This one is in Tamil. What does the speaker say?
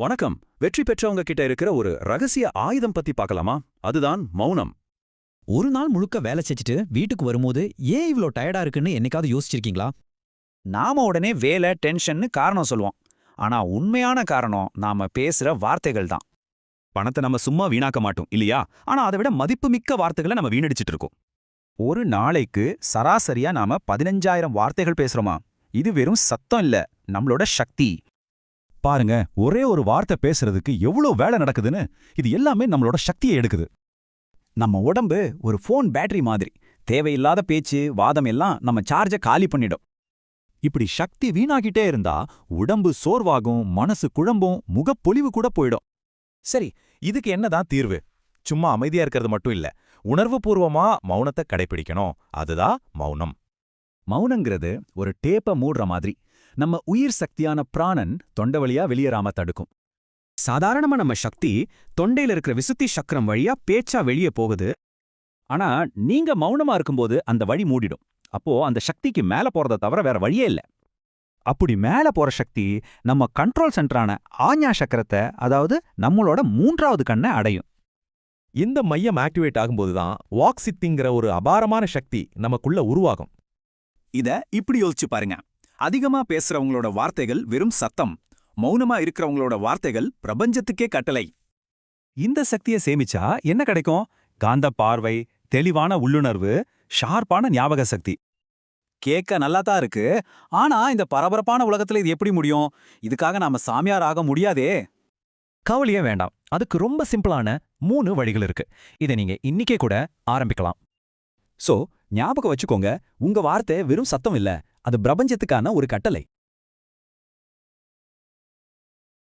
வணக்கம். வெற்றி பெற்றவங்க கிட்ட இருக்கிற ஒரு ரகசிய ஆயுதம் பத்தி பார்க்கலாமா? அதுதான் மௌனம். ஒரு நாள் முழுக்க வேலை செஞ்சுட்டு வீட்டுக்கு வரும்போது ஏன் இவ்ளோ டயர்டா இருக்குன்னு என்னைக்காவது யோசிச்சிருக்கீங்களா? நாம உடனே வேலை டென்ஷன்னு காரணம் சொல்லுவோம். ஆனா உண்மையான காரணம் நாம பேசுற வார்த்தைகள் தான். பணத்தை நம்ம சும்மா வீணாக்க மாட்டோம் இல்லையா? ஆனா அதை விட மதிப்புமிக்க வார்த்தைகளை நம்ம வீணடிச்சிட்டு இருக்கோம். ஒரு நாளைக்கு சராசரியா நாம 15,000 வார்த்தைகள் பேசுறோமா? இது வெறும் சத்தம் இல்ல, நம்மளோட சக்தி. பாருங்க, ஒரே ஒரு வார்த்தை பேசுறதுக்கு எவ்வளோ வேலை நடக்குதுன்னு. இது எல்லாமே நம்மளோட சக்தியை எடுக்குது. நம்ம உடம்பு ஒரு ஃபோன் பேட்டரி மாதிரி. தேவையில்லாத பேச்சு, வாதம் எல்லாம் நம்ம சார்ஜை காலி பண்ணிடும். இப்படி சக்தி வீணாகிட்டே இருந்தா உடம்பு சோர்வாகும், மனசு குழம்பும், முகப்பொலிவு கூட போயிடும். சரி, இதுக்கு என்னதான் தீர்வு? சும்மா அமைதியா இருக்கிறது மட்டும் இல்ல, உணர்வுபூர்வமா மௌனத்தை கடைபிடிக்கணும். அதுதான் மௌனம். மௌனங்கிறது ஒரு டேப்ப மூடுற மாதிரி. நம்ம உயிர் சக்தியான பிராணன் தொண்டை வழியா வெளியேறாம தடுக்கும். சாதாரணமா நம்ம சக்தி தொண்டையில இருக்கிற விசுத்தி சக்கரம் வழியா பேச்சா வெளியே போகுது. ஆனா நீங்க மௌனமா இருக்கும்போது அந்த வழி மூடிடும். அப்போ அந்த சக்திக்கு மேல போறத தவிர வேற வழியே இல்ல. அப்படி மேல போற சக்தி நம்ம கண்ட்ரோல் சென்டரான ஆஞ்ஞா சக்கரத்தை, அதாவது நம்மளோட 3வது கண்ணை அடையும். இந்த மையம் ஆக்டிவேட் ஆகும்போதுதான் வாக் சித்திங்கிற ஒரு அபாரமான சக்தி நமக்குள்ள உருவாகும். இத இப்படி யோசிச்சு பாருங்க. அதிகமா பேசுறவங்களோட வார்த்தைகள் வெறும் சத்தம். மௌனமா இருக்கிறவங்களோட வார்த்தைகள் பிரபஞ்சத்துக்கே கட்டளை. இந்த சக்தியை சேமிச்சா என்ன கிடைக்கும்? காந்த பார்வை, தெளிவான உள்ளுணர்வு, ஷார்ப்பான ஞாபக சக்தி. கேட்க நல்லாதான் இருக்கு. ஆனா இந்த பரபரப்பான உலகத்துல இது எப்படி முடியும்? இதுக்காக நாம சாமியார் ஆக முடியாதே. கவலையே வேண்டாம். அதுக்கு ரொம்ப சிம்பிளான 3 வழிகள் இருக்கு. இதை நீங்க இன்னிக்கே கூட ஆரம்பிக்கலாம். ஞாபகம் வச்சுக்கோங்க, உங்க வார்த்தை வெறும் சத்தம் இல்ல, அது பிரபஞ்சத்துக்கான ஒரு கட்டளை.